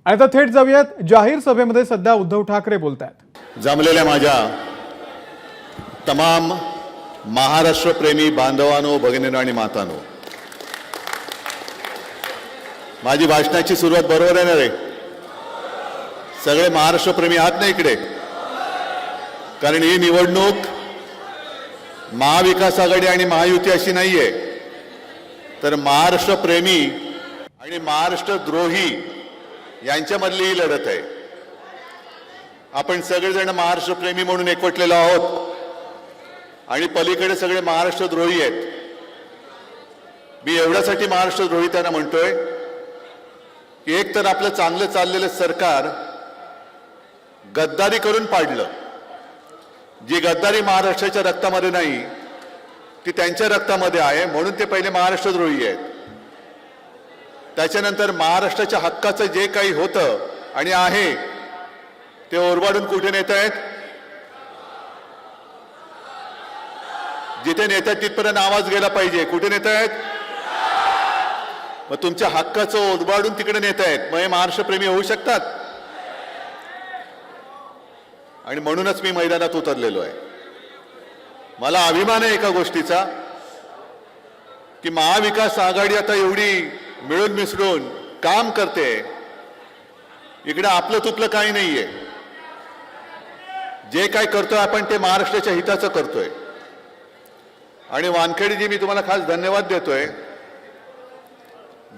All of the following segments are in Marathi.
आणि आता थेट जाऊयात जाहीर सभेमध्ये सध्या उद्धव ठाकरे बोलतायत। जमलेल्या माझ्या तमाम महाराष्ट्र प्रेमी बांधवांनो, भगिनींनो आणि मातांनो, माझी भाषणाची सुरुवात बरोबर आहे ना रे? सगळे महाराष्ट्र प्रेमी आहात ना इकडे? कारण ही निवडणूक महाविकास आघाडी आणि महायुती अशी नाहीये, तर महाराष्ट्र प्रेमी आणि महाराष्ट्र द्रोही यांच्यामधली ही लढत आहे। आपण सगळेजण महाराष्ट्र प्रेमी म्हणून एकवटलेलो आहोत आणि पलीकडे सगळे महाराष्ट्र द्रोही आहेत। मी एवढ्यासाठी महाराष्ट्र द्रोही त्यांना म्हणतोय की एक तर आपलं चांगलं चाललेलं सरकार गद्दारी करून पाडलं। जी गद्दारी महाराष्ट्राच्या रक्तामध्ये नाही ती त्यांच्या रक्तामध्ये आहे, म्हणून ते पहिले महाराष्ट्र द्रोही आहेत। त्याच्यानंतर महाराष्ट्राच्या हक्काचं जे काही होतं आणि आहे ते ओरबाडून कुठे नेत आहेत? जिथे नेतात तिथपर्यंत आवाज गेला पाहिजे। कुठे नेत आहेत? मग तुमच्या हक्काचं ओरबाडून तिकडे नेत आहेत। मग हे महाराष्ट्र प्रेमी होऊ शकतात? आणि म्हणूनच मी मैदानात उतरलेलो आहे। मला अभिमान आहे एका गोष्टीचा की महाविकास आघाडी आता एवढी मिळून मिसळून काम करते। इकडे आपलं तुपलं काही नाहीये। जे काय करतोय आपण ते महाराष्ट्राच्या हिताचं करतोय। आणि वानखेडेजी, मी तुम्हाला खास धन्यवाद देतोय।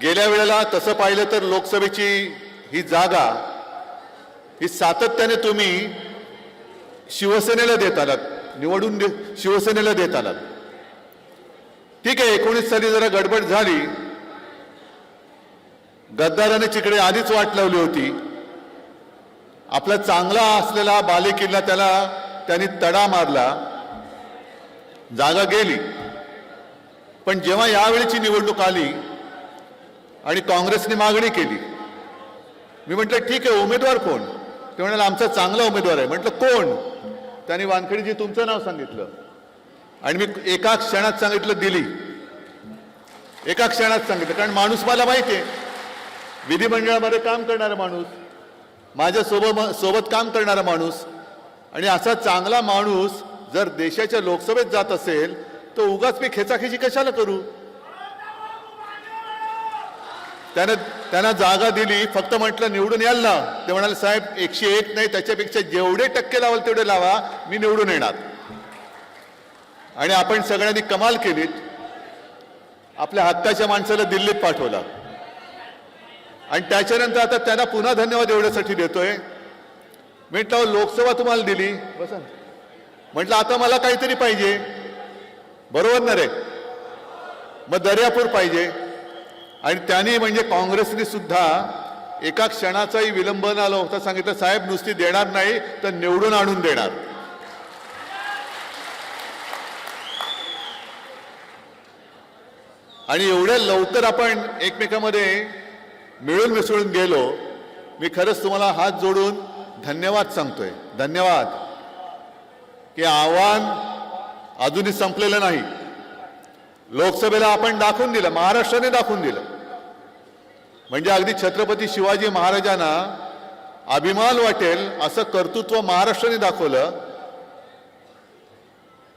गेल्या वेळेला तसं पाहिलं तर लोकसभेची ही जागा ही सातत्याने तुम्ही शिवसेनेला देत आलात, निवडून शिवसेनेला देत आलात। ठीक आहे, 19 साली जरा गडबड झाली, गद्दाराने तिकडे आधीच वाट लावली होती। आपला चांगला असलेला बालेकिल्ला त्याला त्यांनी तडा मारला, जागा गेली। पण जेव्हा यावेळीची निवडणूक आली आणि काँग्रेसने मागणी केली, मी म्हटलं ठीक आहे, उमेदवार कोण? ते म्हणाले आमचा चांगला उमेदवार आहे। म्हटलं कोण? त्यांनी वानखेडेजी तुमचं नाव सांगितलं आणि मी एका क्षणात सांगितलं दिली। एका क्षणात सांगितलं, कारण माणूस मला माहिती आहे, विधिमंडळामध्ये काम करणारा माणूस, माझ्या सोबत काम करणारा माणूस, आणि असा चांगला माणूस जर देशाच्या लोकसभेत जात असेल तर उगाच मी खेचाखेची कशाला करू? त्यांना जागा दिली, फक्त म्हटलं निवडून याल ना? ते म्हणाले साहेब 101 नाही, त्याच्यापेक्षा जेवढे टक्के लावाल तेवढे लावा, मी निवडून येणार। आणि आपण सगळ्यांनी कमाल केलीत, आपल्या हक्काच्या माणसाला दिल्लीत पाठवला। आणि त्याच्यानंतर आता त्यांना पुन्हा धन्यवाद एवढ्यासाठी देतोय। म्हटलं लोकसभा तुम्हाला दिली, बसा, म्हटलं आता मला काहीतरी पाहिजे, बरोबर ना रे? मग दर्यापूर पाहिजे। आणि त्यांनी म्हणजे काँग्रेसने सुद्धा एका क्षणाचाही विलंब न होता सांगितलं साहेब नुसती देणार नाही तर निवडून आणून देणार। आणि एवढ्या लवकर आपण एकमेकांमध्ये मिळून मिसळून गेलो। मी खरंच तुम्हाला हात जोडून धन्यवाद सांगतोय, धन्यवाद। की आव्हान अजूनही संपलेलं नाही। लोकसभेला आपण दाखवून दिलं, महाराष्ट्राने दाखवून दिलं। म्हणजे अगदी छत्रपती शिवाजी महाराजांना अभिमान वाटेल असं कर्तृत्व महाराष्ट्राने दाखवलं।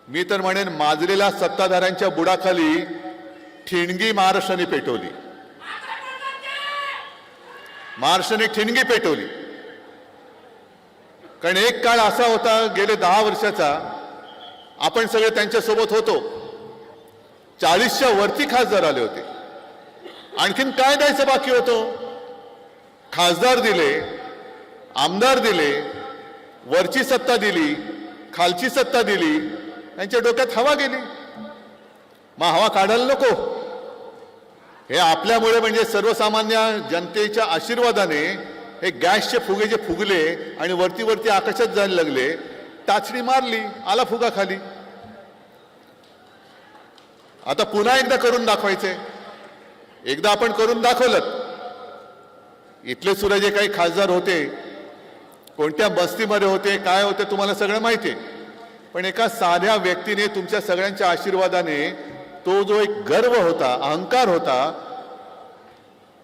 मी तर म्हणेन माजलेल्या सत्ताधाऱ्यांच्या बुडाखाली ठिणगी महाराष्ट्राने पेटवली, महाराष्ट्राने ठिणगी पेटवली। कारण एक काळ असा होता गेले 10 वर्षाचा, आपण सगळे त्यांच्यासोबत होतो। 40च्या वरती खासदार आले होते। आणखीन काय द्यायचं बाकी होतं? खासदार दिले, आमदार दिले, वरची सत्ता दिली, खालची सत्ता दिली, त्यांच्या डोक्यात हवा गेली। मग हवा काढायला नको? हे आपल्यामुळे म्हणजे सर्वसामान्य जनतेच्या आशीर्वादाने हे गॅसचे फुगे जे फुगले आणि वरती वरती आकाशात जायला लागले, टाचणी मारली, आला फुगा खाली। आता पुन्हा एकदा करून दाखवायचंय। एकदा आपण करून दाखवलं। इथले सुद्धा जे काही खासदार होते, कोणत्या बस्तीमध्ये होते, काय होते, तुम्हाला सगळं माहिती आहे। पण एका साध्या व्यक्तीने तुमच्या सगळ्यांच्या आशीर्वादाने तो जो एक गर्व होता, अहंकार होता,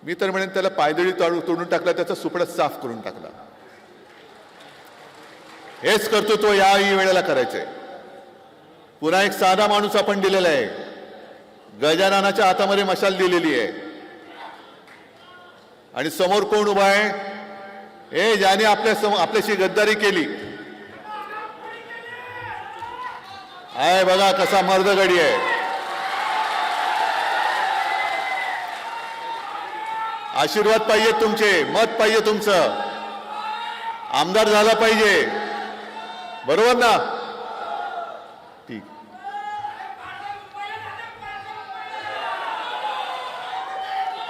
मी तर म्हणेन त्याला पायदळी तोडून टाकला, त्याचा सुपडा साफ करून टाकला. हेच कर्तृत्व याही वेळेला करायचंय. पुन्हा एक साधा माणूस आपण दिलेला आहे. गजाननाच्या हातामध्ये मशाल दिलेली आहे आणि समोर कोण उभा आहे? हे ज्याने आपल्याशी गद्दारी केली आहे. बघा कसा मर्दगडी आहे. आशीर्वाद पाहिजे तुमचे, मत पाहिजे तुमचं, आमदार झाला पाहिजे, बरोबर ना? ठीक.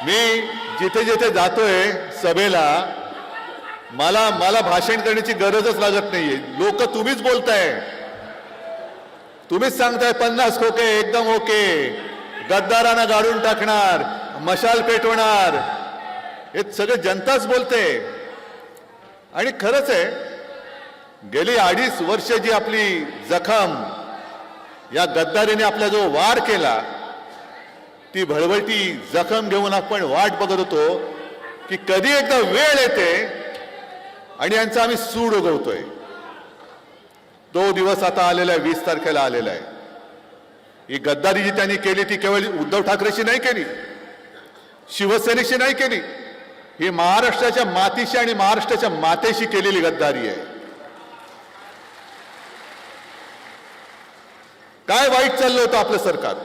मी जिथे जिथे जातोय सभेला, मला भाषण करण्याची गरजच लागत नाहीये. लोक तुम्हीच बोलताय, तुम्हीच सांगताय 50 खोके एकदम ओके, गद्दारांना गाडून टाकणार, मशाल पेटवणार, हे सगळे जनताच बोलते. आणि खरंच आहे, गेली 2.5 वर्ष जी आपली जखम या गद्दारीने आपला जो वार केला, ती भळभळती जखम घेऊन आपण वाट बघत होतो की कधी एकदा वेळ येते आणि यांचा आम्ही सूड उगवतोय. तो दिवस आता आलेला आहे, 20 तारखेला आलेला आहे. ही गद्दारी जी त्यांनी केली ती केवळ उद्धव ठाकरेशी नाही केली, शिवसेनेशी नाही केली, ही महाराष्ट्राच्या मातीशी आणि महाराष्ट्राच्या मातेशी केलेली गद्दारी आहे. काय वाईट चाललं होतं आपलं सरकार?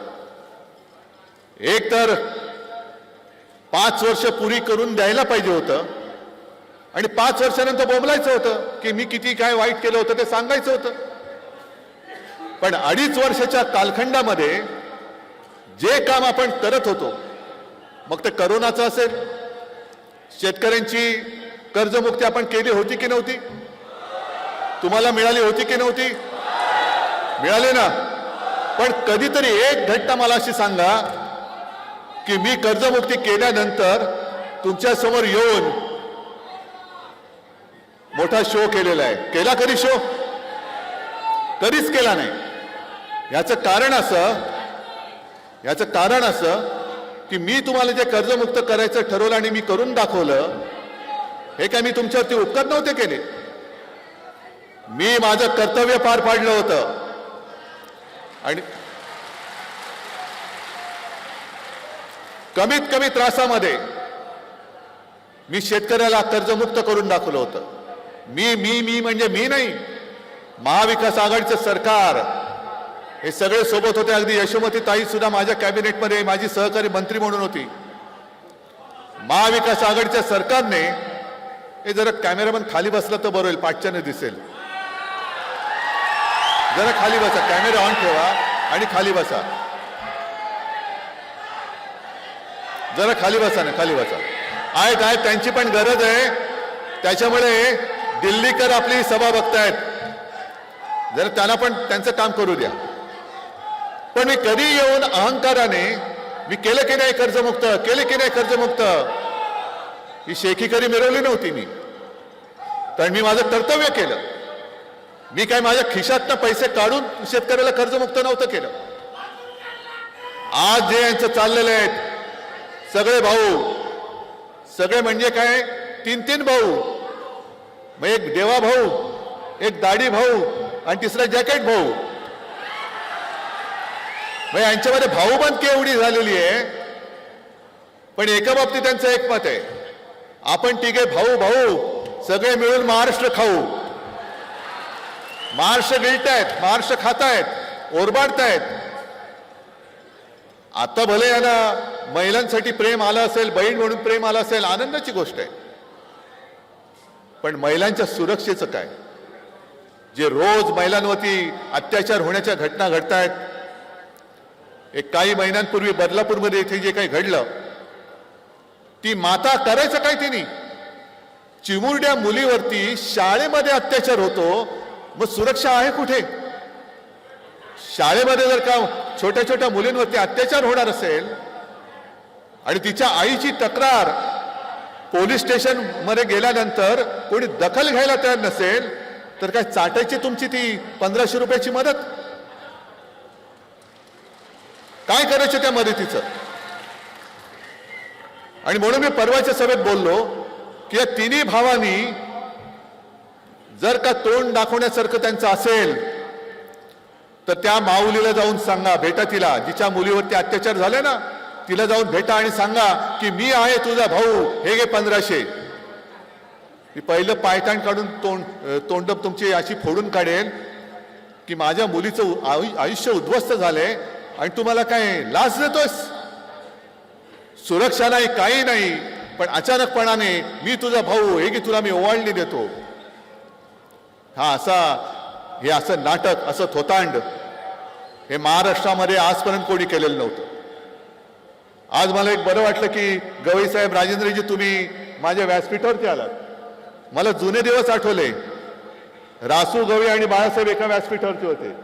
एक तर 5 वर्ष पुरी करून द्यायला पाहिजे होतं आणि 5 वर्षानंतर बोंबलायचं होतं की मी किती काय वाईट केलं होतं ते सांगायचं होतं. पण 2.5 वर्षाच्या कालखंडामध्ये जे काम आपण करत होतो, मग ते करोनाचं असेल, शेतकऱ्यांची कर्जमुक्ती आपण केली होती की नव्हती? तुम्हाला मिळाली होती की नव्हती? मिळाली ना. पण कधीतरी एक घटना मला अशी सांगा की मी कर्जमुक्ती केल्यानंतर तुमच्या समोर येऊन मोठा शो केलेला आहे. केला कधी शो? कधीच केला नाही. याचं कारण असं की मी तुम्हाला जे कर्जमुक्त करायचं ठरवलं आणि मी करून दाखवलं, हे काय मी तुमच्यावरती उपकार नव्हते केले. मी माझं कर्तव्य पार पाडलं होतं आणि कमीत कमी त्रासामध्ये मी शेतकऱ्याला कर्जमुक्त करून दाखवलं होतं. मी म्हणजे मी नाही, महाविकास आघाडीचं सरकार, हे सगळे सोबत होते. अगदी यशोमती ताई सुद्धा माझ्या कॅबिनेटमध्ये माझी सहकारी मंत्री म्हणून होती. महाविकास आघाडीच्या सरकारने, हे जरा कॅमेरामन खाली बसला तर बरं होईल, पाठच्याने दिसेल. जरा खाली बसा, कॅमेरा ऑन ठेवा आणि खाली बसा. जरा खाली बसा ना, खाली बसा. आहेत त्यांची पण गरज आहे, त्याच्यामुळे दिल्लीकर आपली सभा बघतायत, जरा त्यांना पण त्यांचं काम करू द्या. पण मी कधी येऊन अहंकाराने मी केलं की नाही कर्जमुक्त, केले की नाही कर्जमुक्त, ही शेखी कधी मिरवली नव्हती मी. कारण मी माझं कर्तव्य केलं. मी काय माझ्या खिशातनं पैसे काढून शेतकऱ्याला कर्जमुक्त नव्हतं केलं. आज जे यांचं चाललेलं आहे, सगळे भाऊ, सगळे म्हणजे काय 3 भाऊ, मग एक देवा भाऊ, एक दाढी भाऊ आणि तिसरा जॅकेट भाऊ. मग यांच्यामध्ये भाऊबंदकी एवढी झालेली आहे. पण एका बाबतीत त्यांचं एक मत आहे, आपण तिघे भाऊ सगळे मिळून महाराष्ट्र खाऊ. महाराष्ट्र गिळतायत, महाराष्ट्र खातायत, ओरबाडतायत. आता भले यांना महिलांसाठी प्रेम आलं असेल, बहीण म्हणून प्रेम आलं असेल, आनंदाची गोष्ट आहे. पण महिलांच्या सुरक्षेचं काय? जे रोज महिलांवरती अत्याचार होण्याच्या घटना घडतायत. एक काही महिन्यांपूर्वी बदलापूरमध्ये इथे जे काही घडलं, ती माता करायचं काय तिने? चिमुरड्या मुलीवरती शाळेमध्ये अत्याचार होतो, मग सुरक्षा आहे कुठे? शाळेमध्ये जर का छोट्या छोट्या मुलींवरती अत्याचार होणार असेल आणि तिच्या आईची तक्रार पोलीस स्टेशन मध्ये गेल्यानंतर कोणी दखल घ्यायला तयार नसेल, तर काय चाटायची तुमची ती 1500 रुपयाची मदत? काय करायचं त्या मदतीचं? आणि म्हणून मी परवाच्या सभेत बोललो की या तिन्ही भावांनी जर का तोंड दाखवण्यासारखं त्यांचं असेल तर त्या माऊलीला जाऊन सांगा, भेटा तिला, जिच्या मुलीवरती अत्याचार झाले ना, तिला जाऊन भेटा आणि सांगा की मी आहे तुझा भाऊ, हे घे 1500. मी पहिलं पायताण काढून तोंड तुमची अशी फोडून काढेल की माझ्या मुलीचं आयुष्य उद्ध्वस्त झालंय आणि तुम्हाला काय लाच देतोस? सुरक्षा नाही, काही नाही, पण अचानकपणाने मी तुझा भाऊ, हे की तुला मी ओवाळणी देतो. हे असं नाटक, असं थोतांड हे महाराष्ट्रामध्ये आजपर्यंत कोणी केलेलं नव्हतं. आज मला एक बरं वाटलं की गवई साहेब, राजेंद्रजी, तुम्ही माझ्या व्यासपीठावरती आलात. मला जुने दिवस आठवले. रासू, गवई आणि बाळासाहेब एका व्यासपीठावरती होते.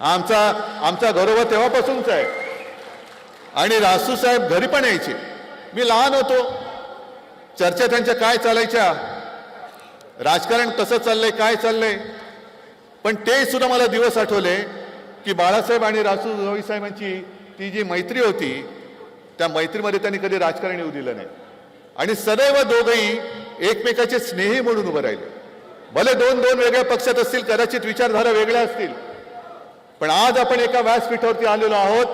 आमचा गौरव तेव्हापासूनच आहे. आणि रासू साहेब घरी पण यायचे. मी लहान होतो, चर्चा त्यांच्या काय चालायच्या, राजकारण कसं चाललंय, काय चाललंय, पण ते सुद्धा मला दिवस आठवले की बाळासाहेब आणि रासू गवई साहेबांची ती जी मैत्री होती, त्या मैत्रीमध्ये त्यांनी कधी राजकारण येऊ दिलं नाही. आणि सदैव दोघंही एकमेकाचे स्नेही म्हणून उभं राहिले. भले दोन वेगळ्या पक्षात असतील, कदाचित विचारधारा वेगळ्या असतील, पण आज आपण एका व्यासपीठावरती आलेलो आहोत.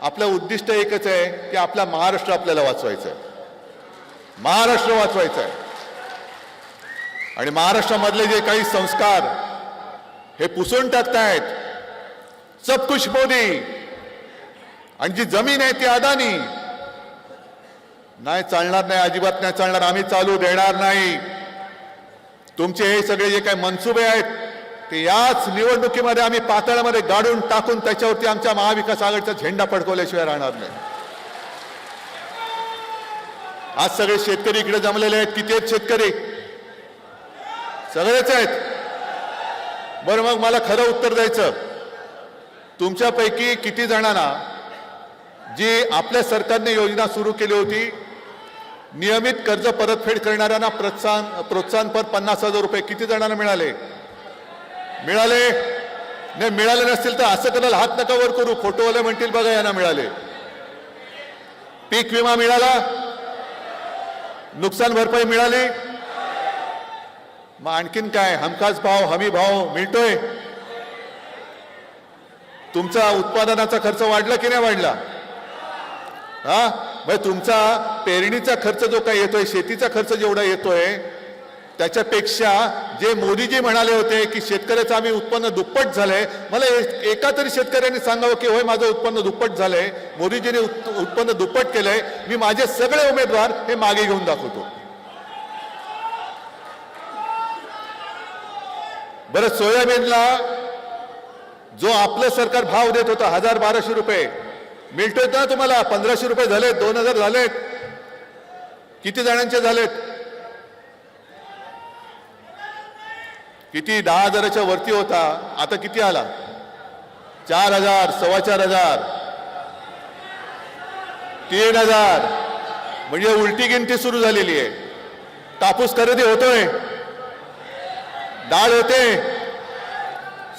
आपलं उद्दिष्ट एकच आहे की आपला महाराष्ट्र आपल्याला वाचवायचा आहे, महाराष्ट्र वाचवायचा आहे. आणि महाराष्ट्रामधले जे काही संस्कार हे पुसून टाकतायत, सब कुछ मोदी, आणि जी जमीन आहे ती अदानी, नाही चालणार, नाही, अजिबात नाही चालणार. आम्ही चालू देणार नाही. तुमचे हे सगळे जे काही मनसुबे आहेत ते याच निवडणुकीमध्ये आम्ही पातळामध्ये गाडून टाकून त्याच्यावरती आमच्या महाविकास आघाडीचा झेंडा फडकवल्याशिवाय राहणार नाही. आज सगळे शेतकरी इकडे जमलेले आहेत. किती आहेत शेतकरी? सगळेच आहेत. बरं, मग मला खरं उत्तर द्यायचं, तुमच्यापैकी किती जणांना जी आपल्या सरकारने योजना सुरू केली होती, नियमित कर्ज परतफेड करणाऱ्यांना प्रोत्साहनपर 50,000 रुपये, किती जणांना मिळाले? नाही मिळाले नसतील तर असं करायला हात नका वर करू. फोटोवाले म्हणतील बघा यांना मिळाले. पीक विमा मिळाला, नुकसान भरपाई मिळाली, मग आणखीन काय? हमखास भाव, हमी भाव मिळतोय? तुमचा उत्पादनाचा खर्च वाढला की नाही वाढला? म्हणजे तुमचा पेरणीचा खर्च जो काही येतोय, शेतीचा खर्च जेवढा येतोय, त्याच्यापेक्षा जे मोदीजी म्हणाले होते की शेतकऱ्याचं आम्ही उत्पन्न दुप्पट झालंय, मला एका तरी शेतकऱ्यांनी सांगावं की होय माझं उत्पन्न दुप्पट झालंय, मोदीजीने उत्पन्न दुप्पट केलंय, मी माझे सगळे उमेदवार हे मागे घेऊन दाखवतो. बरं, सोयाबीनला जो आपलं सरकार भाव देत होता 1,000-1,200 रुपये, मिळतोय ना तुम्हाला? 1,500 रुपये झालेत, 2,000 झालेत. किती जणांचे झालेत? किती? 10,000च्या वरती होता, आता किती आला? 4,000, 4,500, 3,000. म्हणजे उलटी गिनती सुरू झालेली आहे. कापूस खरेदी होतोय, डाळ होते,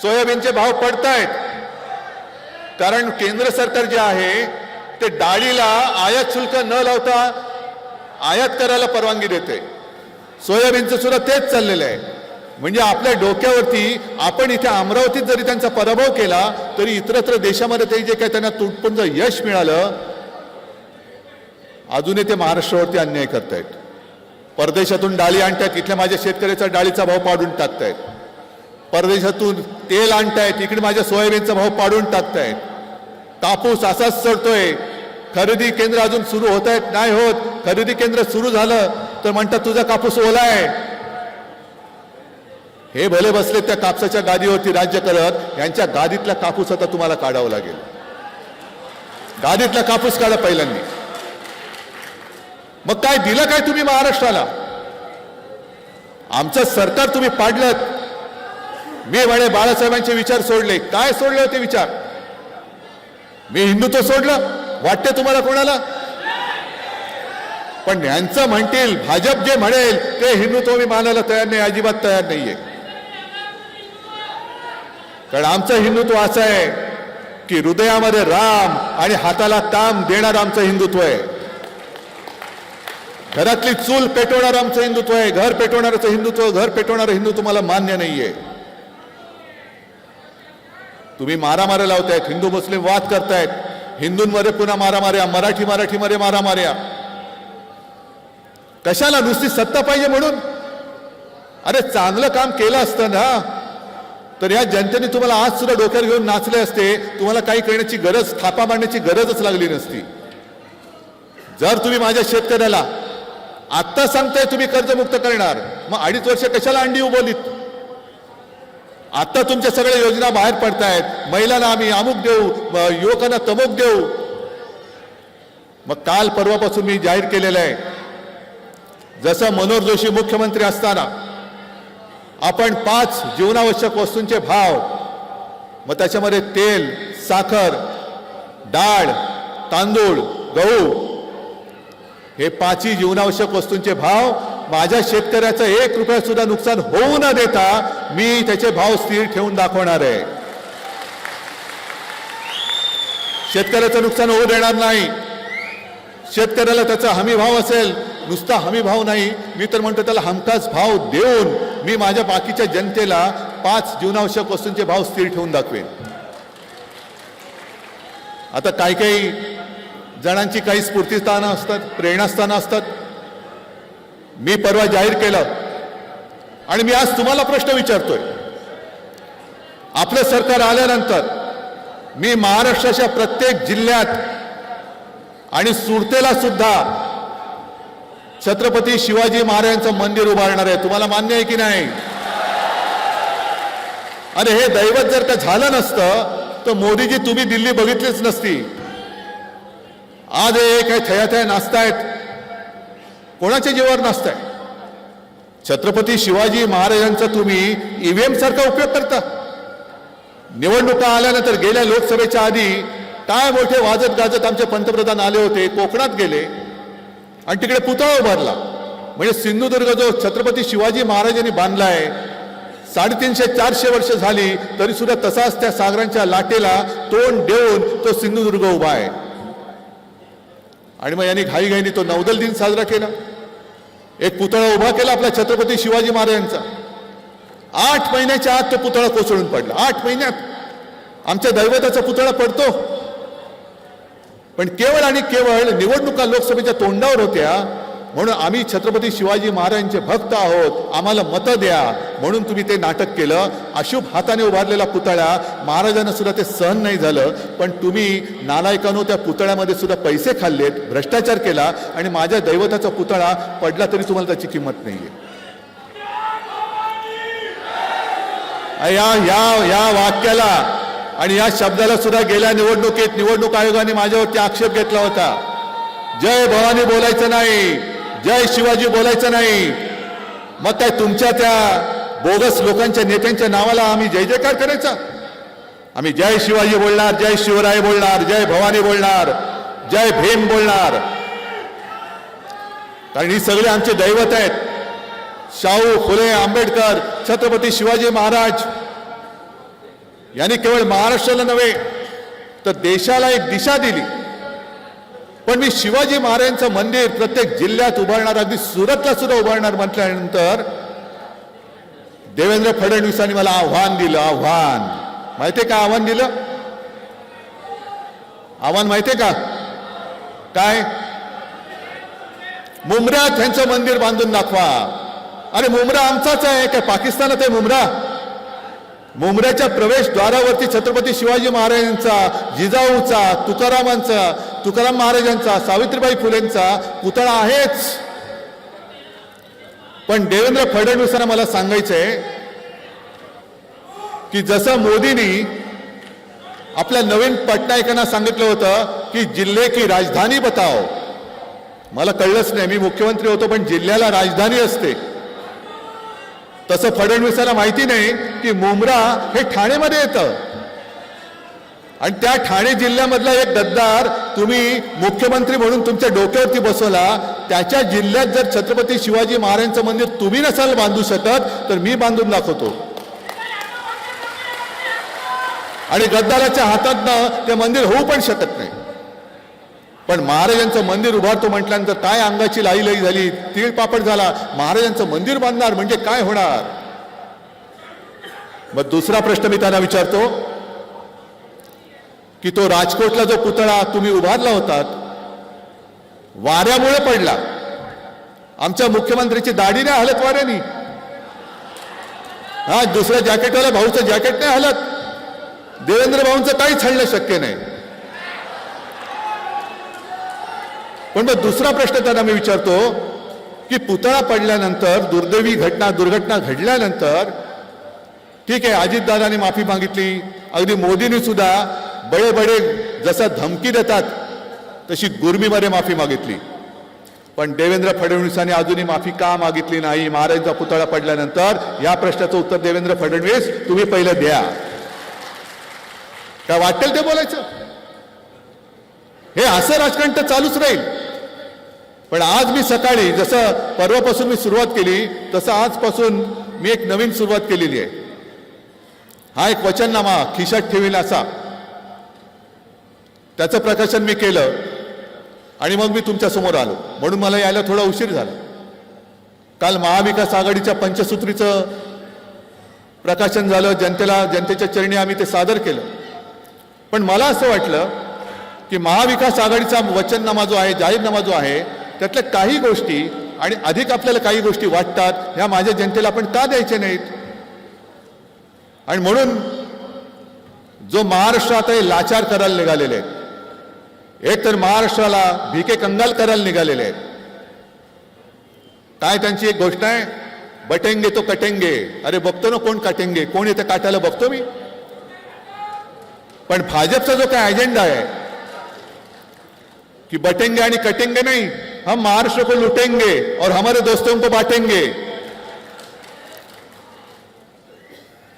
सोयाबीनचे भाव पडतायत, कारण केंद्र सरकार जे आहे ते डाळीला आयात शुल्क न लावता आयात करायला परवानगी देते. सोयाबीनचं सुद्धा तेच चाललेलं आहे. म्हणजे आपल्या डोक्यावरती, आपण इथे अमरावतीत जरी त्यांचा पराभव केला तरी इतरत्र देशामध्ये ते जे काही त्यांना तुटपुंज यश मिळालं, अजूनही ते महाराष्ट्रावरती अन्याय करतायत. परदेशातून डाळी आणतायत, इथल्या माझ्या शेतकऱ्याचा डाळीचा भाव पाडून टाकतायत. परदेशातून तेल आणतायत, इकडे माझ्या सोयाबीनचा भाव पाडून टाकतायत. कापूस असाच चढतोय. खरेदी केंद्र अजून सुरू होत आहेत, नाही होत. खरेदी केंद्र सुरू झालं तर म्हणतात तुझा कापूस ओला आहे. हे भले बसले त्या कापसाच्या गादीवरती राज्य करत, यांच्या गादीतला कापूस आता तुम्हाला काढावा लागेल. गादीतला कापूस काढा पहिल्यांदा. मग काय दिलं काय तुम्ही महाराष्ट्राला? आमचं सरकार तुम्ही पाडलं. मी म्हणे बाळासाहेबांचे विचार सोडले. काय सोडले होते विचार? मी हिंदुत्व सोडलं वाटते तुम्हाला कोणाला? पण यांचं म्हणतील, भाजप जे म्हणेल ते हिंदुत्व मी मानायला तयार नाही, अजिबात तयार नाहीये. कारण आमचं हिंदुत्व असं आहे की हृदयामध्ये राम आणि हाताला ताम देणारं आमचं हिंदुत्व आहे. घरातली चूल पेटवणारं आमचं हिंदुत्व आहे. घर पेटवणारं हिंदुत्व, घर पेटवणारं हिंदुत्व मला मान्य नाहीये. तुम्ही मारामाऱ्या लावतायत, हिंदू मुस्लिम वाद करतायत, हिंदूंमध्ये पुन्हा मारामाऱ्या, मराठीमध्ये मारामाऱ्या. कशाला? नुसती सत्ता पाहिजे म्हणून? अरे चांगलं काम केलं असतं ना तर या जनतेने तुम्हाला आज सुद्धा डोक्यावर घेऊन नाचले असते. तुम्हाला काही करण्याची गरज, थापा मारण्याची गरजच लागली नसती. जर तुम्ही माझ्या शेतकऱ्याला आत्ता सांगताय तुम्ही कर्जमुक्त करणार, मग 2.5 वर्ष कशाला अंडी उभवलीत? आता तुमच्या सगळ्या योजना बाहेर पडतायत. महिलांना आम्ही अमुक देऊ, युवकांना तमुक देऊ. मग काल परवापासून मी जाहीर केलेलं आहे, जसं मनोहर जोशी मुख्यमंत्री असताना आपण 5 जीवनावश्यक वस्तूंचे भाव, मग त्याच्यामध्ये तेल, साखर, डाळ, तांदूळ, गहू, हे 5ही जीवनावश्यक वस्तूंचे भाव माझ्या शेतकऱ्याचं 1 रुपया सुद्धा नुकसान होऊ न देता मी त्याचे भाव स्थिर ठेवून दाखवणार आहे. शेतकऱ्याचं नुकसान होऊ देणार नाही. शेतकऱ्याला त्याचा हमी भाव असेल, नुसता हमी भाव नाही, मी तर म्हणतो त्याला हमखास भाव देऊन मी माझ्या बाकीच्या जनतेला 5 जीवनावश्यक वस्तूंचे भाव स्थिर ठेवून दाखवेन. आता काही जणांची काही स्फूर्तिस्थानं असतात, प्रेरणास्थानं असतात. मी परवा जाहीर केलं आणि मी आज तुम्हाला प्रश्न विचारतोय. आपलं सरकार आल्यानंतर मी महाराष्ट्राच्या प्रत्येक जिल्ह्यात आणि सुरतेला सुद्धा छत्रपती शिवाजी महाराजांचं मंदिर उभारणार आहे. तुम्हाला मान्य आहे की नाही? अरे हे दैवत जर का झालं नसतं तर मोदीजी तुम्ही दिल्ली बघितलीच नसती. आज हे काही थयाथया नाचतायत, कोणाच्या जीवावर नाचताय? छत्रपती शिवाजी महाराजांचा तुम्ही ईव्हीएम सारखा उपयोग करता. निवडणुका आल्यानंतर गेल्या लोकसभेच्या आधी काय मोठे वाजत गाजत आमचे पंतप्रधान आले होते, कोकणात गेले आणि तिकडे पुतळा उभारला. म्हणजे सिंधुदुर्ग जो छत्रपती शिवाजी महाराजांनी बांधलाय, 350-400 वर्ष झाली तरी सुद्धा तसाच त्या सागरांच्या लाटेला तोंड देऊन तो सिंधुदुर्ग उभा आहे. आणि मग यांनी घाईघाईने तो नौदल दिन साजरा केला, एक पुतळा उभा केला आपला छत्रपती शिवाजी महाराजांचा. 8 महिन्याच्या आत तो पुतळा कोसळून पडला. 8 महिन्यात आमच्या दैवताचा पुतळा पडतो. पण केवळ आणि केवळ निवडणुका लोकसभेच्या तोंडावर होत्या म्हणून आम्ही छत्रपती शिवाजी महाराजांचे भक्त आहोत, आम्हाला मतं द्या म्हणून तुम्ही ते नाटक केलं. अशुभ हाताने उभारलेला पुतळा महाराजांना सुद्धा ते सहन नाही झालं. पण तुम्ही नालायकांनो त्या पुतळ्यामध्ये सुद्धा पैसे खाल्लेत, भ्रष्टाचार केला आणि माझ्या दैवताचा पुतळा पडला तरी तुम्हाला त्याची किंमत नाहीये. या वाक्याला आणि या शब्दाला सुद्धा गेल्या निवडणुकीत निवडणूक आयोगाने माझ्यावरती आक्षेप घेतला होता. जय भवानी बोलायचं नाही, जय शिवाजी बोलायचं नाही. मग काय तुमच्या त्या बोगस लोकांच्या नेत्यांच्या नावाला आम्ही जय जयकार करायचा? आम्ही जय शिवाजी बोलणार, जय शिवराय बोलणार, जय भवानी बोलणार, जय भीम बोलणार. कारण ही सगळे आमचे दैवत आहेत. शाहू फुले आंबेडकर, छत्रपती शिवाजी महाराज यांनी केवळ महाराष्ट्राला नव्हे तर देशाला एक दिशा दिली. पण मी शिवाजी महाराजांचं मंदिर प्रत्येक जिल्ह्यात उभारणार, अगदी सुरतला सुद्धा उभारणार म्हटल्यानंतर देवेंद्र फडणवीसांनी मला आव्हान दिलं. आव्हान माहितीये का? आव्हान दिलं. आव्हान माहितीये का काय? मुंब्र्यात त्यांचं मंदिर बांधून दाखवा. अरे मुंब्रा आमचाच आहे काय? पाकिस्तानात आहे मुंब्रा? मुंब्र्याच्या प्रवेशद्वारावरती छत्रपती शिवाजी महाराजांचा, जिजाऊचा, तुकाराम महाराजांचा, सावित्रीबाई फुलेंचा पुतळा आहेच. पण देवेंद्र फडणवीसांना मला सांगायचंय की जसं मोदींनी आपल्या नवीन पटनायकांना सांगितलं होतं की जिल्हे की राजधानी बताओ, मला कळलंच नाही, मी मुख्यमंत्री होतो पण जिल्ह्याला राजधानी असते. तसं फडणवीसांना माहिती नाही की मुंब्रा हे ठाणेमध्ये येतं आणि त्या ठाणे जिल्ह्यामधला एक गद्दार तुम्ही मुख्यमंत्री म्हणून तुमच्या डोक्यावरती बसवला. त्याच्या जिल्ह्यात जर छत्रपती शिवाजी महाराजांचं मंदिर तुम्ही नसाल बांधू शकत तर मी बांधून दाखवतो. आणि गद्दाराच्या हातातनं ते मंदिर होऊ पण शकत नाही. पण महाराजांचं मंदिर उभारतो म्हटल्यानंतर काय अंगाची लाई झाली, तीळ पापड झाला. महाराजांचं मंदिर बांधणार म्हणजे काय होणार. मग दुसरा प्रश्न मी त्यांना विचारतो की तो राजकोटला जो पुतळा तुम्ही उभारला होतात वाऱ्यामुळे पडला. आमच्या मुख्यमंत्र्याची दाढी नाही हलत वाऱ्यानी. हा दुसऱ्या जॅकेटवाल्या भाऊचं जॅकेट नाही हलत. देवेंद्र भाऊंचं काहीच हलणं शक्य नाही. पण मग दुसरा प्रश्न त्यांना मी विचारतो की पुतळा पडल्यानंतर दुर्घटना घडल्यानंतर ठीक आहे, अजितदादांनी माफी मागितली, अगदी मोदींनी सुद्धा बडे जसं धमकी देतात तशी गुरमीमध्ये माफी मागितली. पण देवेंद्र फडणवीसांनी अजूनही माफी का मागितली नाही महाराजांचा पुतळा पडल्यानंतर? या प्रश्नाचं उत्तर देवेंद्र फडणवीस तुम्ही पहिलं द्या. काय वाटेल ते बोलायचं? हे असं राजकारण तर चालूच राहील. पण आज मी सकाळी जसं परवापासून मी सुरुवात केली तसं आजपासून मी एक नवीन सुरुवात केलेली आहे. हा एक वचननामा खिशात ठेवील असा, त्याचं प्रकाशन मी केलं आणि मग मी तुमच्या समोर आलो. म्हणून मला यायला थोडा उशीर झाला. काल महाविकास आघाडीच्या पंचसूत्रीचं प्रकाशन झालं, जनतेच्या चरणी आम्ही ते सादर केलं. पण मला असं वाटलं की महाविकास आघाडीचा वचननामा जो आहे, जाहीरनामा जो आहे, त्यातल्या काही गोष्टी आणि अधिक आपल्याला काही गोष्टी वाटतात ह्या माझ्या जनतेला आपण का द्यायचे नाहीत. आणि म्हणून जो महाराष्ट्र आता हे लाचार करायला निघालेले आहेत, एक तर महाराष्ट्राला भिके कंगाल करायला निघालेले आहेत. काय त्यांची एक गोष्ट आहे, बटेंगे तो कटेंगे. अरे बघतो ना कोण काटेंगे, कोण येतं काटायला बघतो मी. पण भाजपचा जो काय अजेंडा आहे कि बटेंगे आणि कटेंगे नहीं, हम महाराष्ट्र को लुटेंगे और हमारे दोस्तों को बांटेंगे.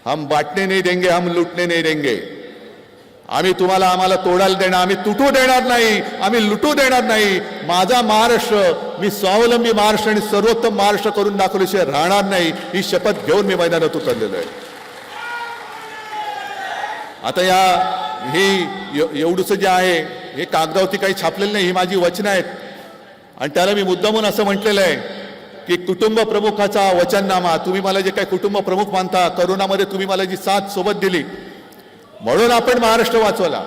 हम बांटने नहीं देंगे, हम लुटने नहीं देंगे. आम्ही तुम्हाला आम्हाला तोडायला देणार, आम्ही तुटू देणार नाही, आम्ही लुटू देणार नाही. माझा महाराष्ट्र मी स्वावलंबी महाराष्ट्र आणि सर्वोत्तम महाराष्ट्र करून दाखवल्याशिवाय राहणार नाही, ही शपथ घेऊन मी मैदानात उतरलेलो आहे. आता एवढंच जे आहे हे कागदावरती काही छापलेलं नाही, ही माझी वचनं आहेत. आणि त्याला मी मुद्दामून असं म्हटलेलं आहे की कुटुंब प्रमुखाचा वचननामा. तुम्ही मला जे काही कुटुंब प्रमुख मानता, करोनामध्ये तुम्ही मला जी साथ सोबत दिली म्हणून आपण महाराष्ट्र वाचवला.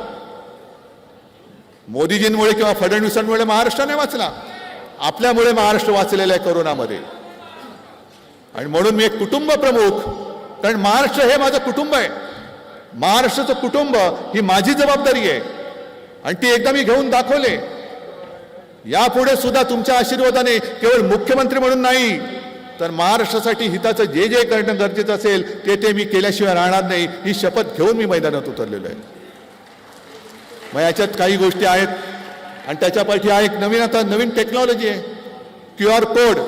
मोदीजींमुळे किंवा फडणवीसांमुळे महाराष्ट्र नाही वाचला, आपल्यामुळे महाराष्ट्र वाचलेला आहे करोनामध्ये. आणि म्हणून मी एक कुटुंब प्रमुख, कारण महाराष्ट्र हे माझं कुटुंब आहे. महाराष्ट्राचं कुटुंब ही माझी जबाबदारी आहे आणि ती एकदा मी घेऊन दाखवले. यापुढे सुद्धा तुमच्या आशीर्वादाने केवळ मुख्यमंत्री म्हणून नाही तर महाराष्ट्रासाठी हिताचं जे जे करणं गरजेचं असेल ते मी केल्याशिवाय राहणार नाही, ही शपथ घेऊन मी मैदानात उतरलेलो आहे. मग याच्यात काही गोष्टी आहेत आणि त्याच्या पाठी हा एक नवीन टेक्नॉलॉजी आहे, QR कोड.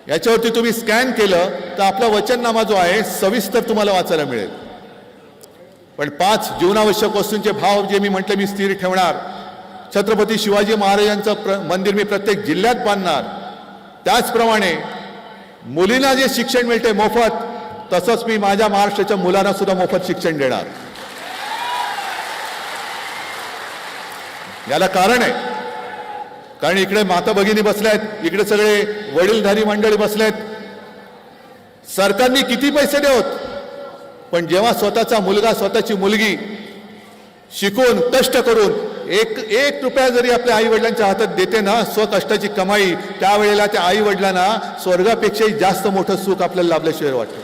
याच्यावरती तुम्ही स्कॅन केलं तर आपला वचननामा जो आहे सविस्तर तुम्हाला वाचायला मिळेल. पण 5 जीवनावश्यक वस्तूंचे भाव जे मी म्हटले मी स्थिर ठेवणार. छत्रपती शिवाजी महाराजांचं मंदिर मी प्रत्येक जिल्ह्यात बांधणार. त्याचप्रमाणे मुलींना जे शिक्षण मिळते मोफत, तसंच मी माझ्या महाराष्ट्राच्या मुलांना सुद्धा मोफत शिक्षण देणार. याला कारण आहे, कारण इकडे माता भगिनी बसल्यात, इकडे सगळे वडीलधारी मंडळी बसलेत. सरकारने किती पैसे देवत, पण जेव्हा स्वतःचा मुलगा स्वतःची मुलगी शिकून कष्ट करून एक रुपया जरी आपल्या आई वडिलांच्या हातात देते ना, स्वकष्टाची कमाई, त्यावेळेला त्या आई वडिलांना स्वर्गापेक्षाही जास्त मोठं सुख आपल्याला लाभल्याशिवाय वाटतं.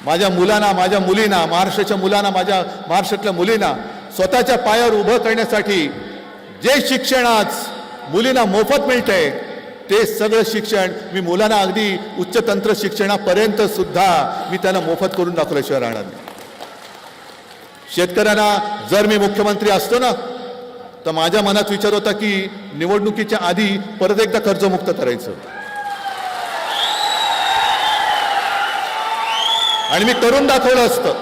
माझ्या मुलांना, माझ्या मुलींना, महाराष्ट्राच्या मुलांना, माझ्या महाराष्ट्रातल्या मुलींना स्वतःच्या पायावर उभं करण्यासाठी जे शिक्षण आज मुलींना मोफत मिळतंय ते सगळं शिक्षण मी मुलांना अगदी उच्च तंत्र शिक्षणापर्यंत सुद्धा मी त्यांना मोफत करून दाखवल्याशिवाय राहणार नाही. शेतकऱ्यांना जर मी मुख्यमंत्री असतो ना तर माझ्या मनात विचार होता की निवडणुकीच्या आधी परत एकदा कर्जमुक्त करायचं, आणि मी करून दाखवलं असतं.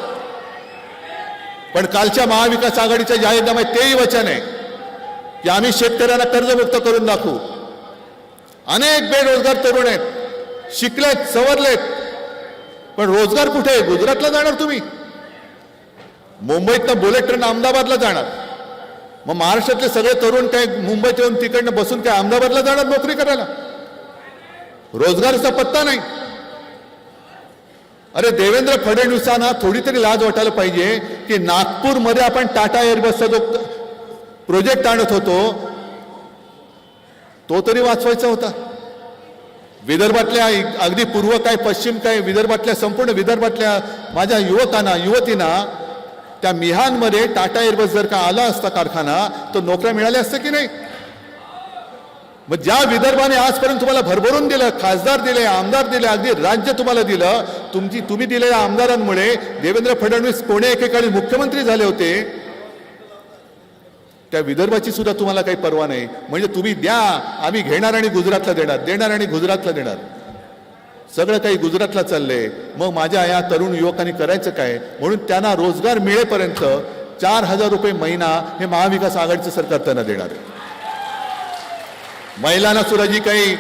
पण कालच्या महाविकास आघाडीच्या जाहीरनाम्यात तेही वचन आहे की आम्ही शेतकऱ्यांना कर्जमुक्त करून दाखवू. अनेक बेरोजगार तरुण आहेत, शिकलेत, सवरलेत, पण रोजगार कुठे? गुजरातला जाणार तुम्ही? मुंबईतनं बुलेट ट्रेन अहमदाबादला जाणार, मग महाराष्ट्रातले सगळे तरुण काय मुंबईत येऊन तिकडनं बसून काय अहमदाबादला जाणार नोकरी करायला? रोजगाराचा पत्ता नाही. अरे देवेंद्र फडणवीसांना थोडी तरी लाज वाटायला पाहिजे की नागपूरमध्ये आपण टाटा एअरबसचा जो प्रोजेक्ट आणत होतो तो तरी वाचवायचा होता. विदर्भातल्या अगदी पूर्व काय पश्चिम काय विदर्भातल्या संपूर्ण विदर्भातल्या माझ्या युवकांना युवतींना त्या मिहानमध्ये टाटा एअरबस जर का आला असता कारखाना तर नोकऱ्या मिळाल्या असत्या की नाही? मग ज्या विदर्भाने आजपर्यंत तुम्हाला भरभरून दिलं, खासदार दिले, आमदार दिले, अगदी राज्य तुम्हाला दिलं, तुम्ही दिलेल्या आमदारांमुळे देवेंद्र फडणवीस कोणे एकेकाळी मुख्यमंत्री झाले होते, त्या विदर्भाची सुद्धा तुम्हाला काही पर्वा नाही. म्हणजे तुम्ही द्या, आम्ही घेणार आणि गुजरातला देणार, देणार आणि गुजरातला देणार, सगळं काही गुजरातला चाललंय. मग माझ्या या तरुण युवकांनी करायचं काय? म्हणून त्यांना रोजगार मिळेपर्यंत 4,000 रुपये महिना हे महाविकास आघाडीचं सरकार त्यांना देणार आहे. महिलांना सुद्धा जी काही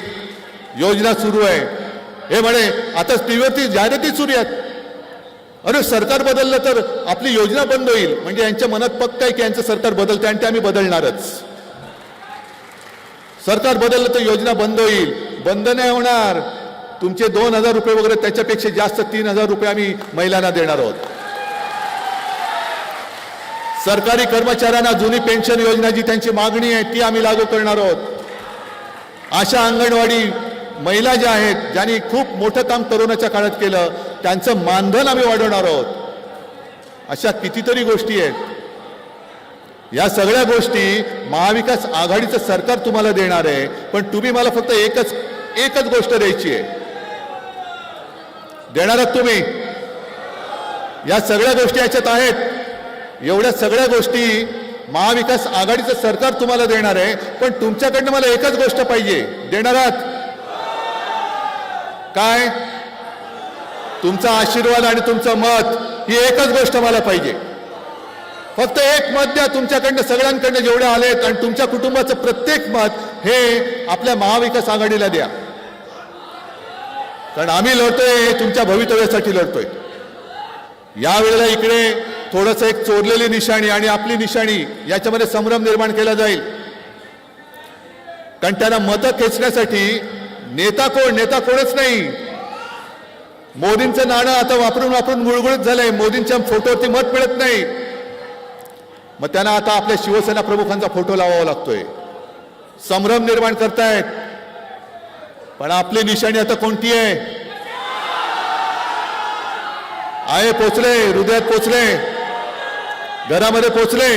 योजना सुरू आहे, हे म्हणे आता टीव्हीवरती जाहिराती सुरू आहेत, अरे सरकार बदललं तर आपली योजना बंद होईल. म्हणजे यांच्या मनात पक्क आहे की यांचं सरकार बदलतं आणि ते आम्ही बदलणारच. सरकार बदललं तर योजना बंद होईल. बंद नाही होणार. तुमचे 2,000 रुपये वगैरे त्याच्यापेक्षा जास्त 3,000 रुपये आम्ही महिलांना देणार आहोत. सरकारी कर्मचाऱ्यांना जुनी पेन्शन योजना जी त्यांची मागणी आहे ती आम्ही लागू करणार आहोत. अशा अंगणवाडी महिला ज्या आहेत, ज्यांनी खूप मोठं काम कोरोनाच्या काळात केलं, त्यांचं मानधन आम्ही वाढवणार आहोत. अशा कितीतरी गोष्टी आहेत. या सगळ्या गोष्टी महाविकास आघाडीचं सरकार तुम्हाला देणार आहे. पण तुम्ही मला फक्त एकच गोष्ट द्यायची आहे. देणार आहात तुम्ही? या सगळ्या गोष्टी याच्यात आहेत. एवढ्या सगळ्या गोष्टी महाविकास आघाडीचं सरकार तुम्हाला देणार आहे. पण तुमच्याकडनं मला एकच गोष्ट पाहिजे. देणार आहात काय? तुमचा आशीर्वाद आणि तुमचं मत, ही एकच गोष्ट मला पाहिजे. फक्त एक मत द्या तुमच्याकडनं, सगळ्यांकडनं जेवढे आलेत, आणि तुमच्या कुटुंबाचं प्रत्येक मत हे आपल्या महाविकास आघाडीला द्या. कारण आम्ही लढतोय हे तुमच्या भवितव्यासाठी लढतोय. यावेळेला इकडे थोडंसं एक चोरलेली निशाणी आणि आपली निशाणी याच्यामध्ये संभ्रम निर्माण केला जाईल. कारण त्यांना मतं खेचण्यासाठी नेता कोणच नाही. मोदींचं नाणं आता वापरून वापरून गुळगुळीत झालंय. मोदींच्या फोटोवरती मत मिळत नाही. मग त्यांना आता आपल्या शिवसेना प्रमुखांचा फोटो लावावा लागतोय. संभ्रम निर्माण करतायत. पण आपली निशाणी आता कोणती आहे? पोचले, हृदयात पोचले, घरामध्ये पोचले.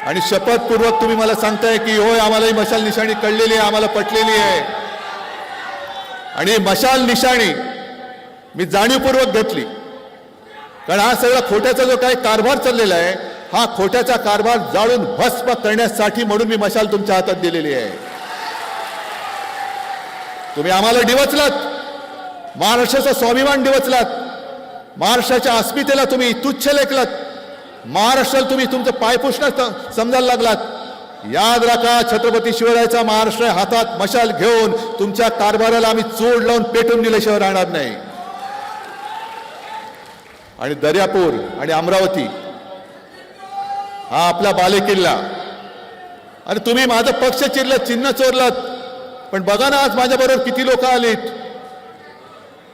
आणि शपथपूर्वक तुम्ही मला सांगताय की होय, आम्हाला ही मशाल निशाणी कळलेली आहे, आम्हाला पटलेली आहे. आणि मशाल निशाणी मी जाणीवपूर्वक घेतली. कारण हा सगळा खोट्याचा जो काही कारभार चाललेला आहे, हा खोट्याचा कारभार जाळून भस्म करण्यासाठी म्हणून मी मशाल तुमच्या हातात दिलेली आहे. तुम्ही आम्हाला डिवचलात, महाराष्ट्राचा स्वाभिमान डिवचलात, महाराष्ट्राच्या अस्मितेला तुम्ही तुच्छ लेखलात, महाराष्ट्राला तुम्ही तुमचं पायपुसणं समजायला लागलात. याद राखा, छत्रपती शिवरायाचा महाराष्ट्र हातात मशाल घेऊन तुमच्या कारभाराला आम्ही चोड लावून पेटून दिल्याशिवाय राहणार नाही. आणि दर्यापूर आणि अमरावती हा आपला बालेकिल्ला. आणि तुम्ही माझं पक्ष चिरलं, चिन्ह चोरलात. पण बघा ना आज माझ्याबरोबर किती लोक आलीत.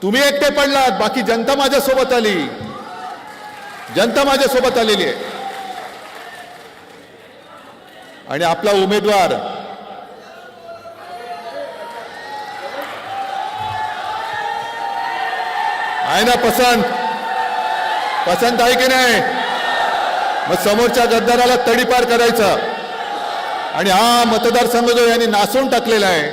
तुम्ही एकटे पडलात, बाकी जनता माझ्यासोबत आली. जनता माझ्यासोबत आलेली आहे. आणि आपला उमेदवार आहे ना पसंत आहे की नाही? मग समोरच्या गद्दाराला तडीपार करायचा. आणि हा मतदारसंघ जो यांनी नासून टाकलेला आहे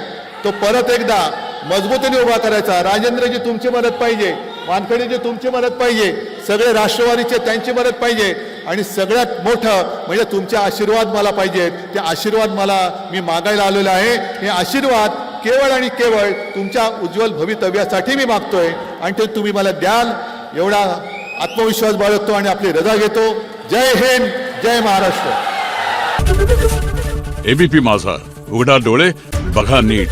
तो परत एकदा मजबूतीने उभा करायचा. राजेंद्रजी तुमची मदत पाहिजे, वानखेडेजी तुमची मदत पाहिजे, सगळे राष्ट्रवादीचे त्यांची मदत पाहिजे. आणि सगळ्यात मोठं म्हणजे तुमचे आशीर्वाद मला पाहिजेत. ते आशीर्वाद मी मागायला आलेलो आहे. हे आशीर्वाद केवळ आणि केवळ तुमच्या उज्ज्वल भवितव्यासाठी मी मागतोय. आणि ते तुम्ही मला द्याल एवढा आत्मविश्वास बाळगतो आणि आपली रजा घेतो. जय हिंद, जय महाराष्ट्र. एबीपी माझा, उघडा डोळे बघा नीट.